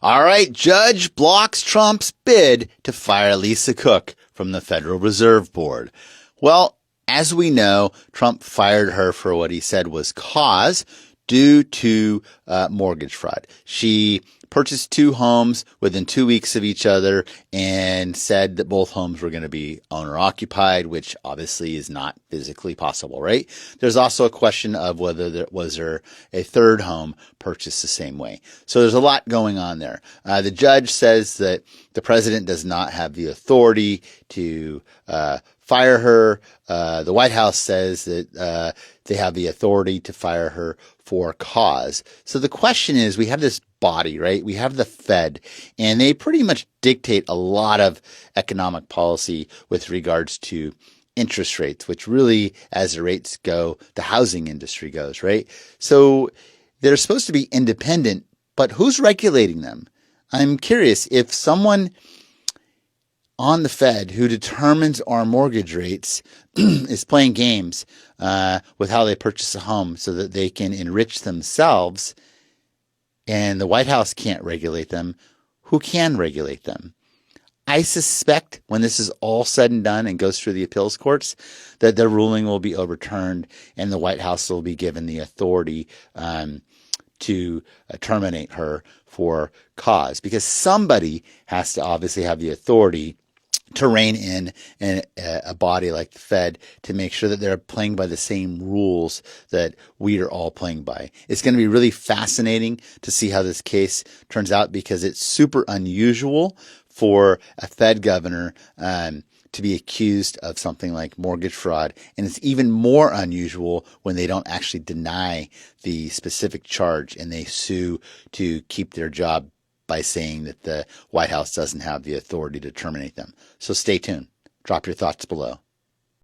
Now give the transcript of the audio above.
All right, judge blocks Trump's bid to fire Lisa Cook from the Federal Reserve Board. Well, as we know, Trump fired her for what he said was cause due to mortgage fraud. She purchased 2 homes within 2 weeks of each other and said that both homes were going to be owner occupied, which obviously is not physically possible, right? There's also a question of whether there was a third home purchased the same way. So there's a lot going on there. The judge says that the president does not have the authority to fire her. The White House says that they have the authority to fire her for cause. So the question is, we have this body, right? We have the Fed, and they pretty much dictate a lot of economic policy with regards to interest rates, which really, as the rates go, the housing industry goes, right? So they're supposed to be independent, but who's regulating them? I'm curious if someone on the Fed who determines our mortgage rates is playing games with how they purchase a home so that they can enrich themselves, and the White House can't regulate them, who can regulate them? I suspect when this is all said and done and goes through the appeals courts, that the ruling will be overturned and the White House will be given the authority to terminate her for cause, because somebody has to obviously have the authority to rein in a body like the Fed to make sure that they're playing by the same rules that we are all playing by. It's going to be really fascinating to see how this case turns out, because it's super unusual for a Fed governor to be accused of something like mortgage fraud. And it's even more unusual when they don't actually deny the specific charge and they sue to keep their job by saying that the White House doesn't have the authority to terminate them. So stay tuned. Drop your thoughts below.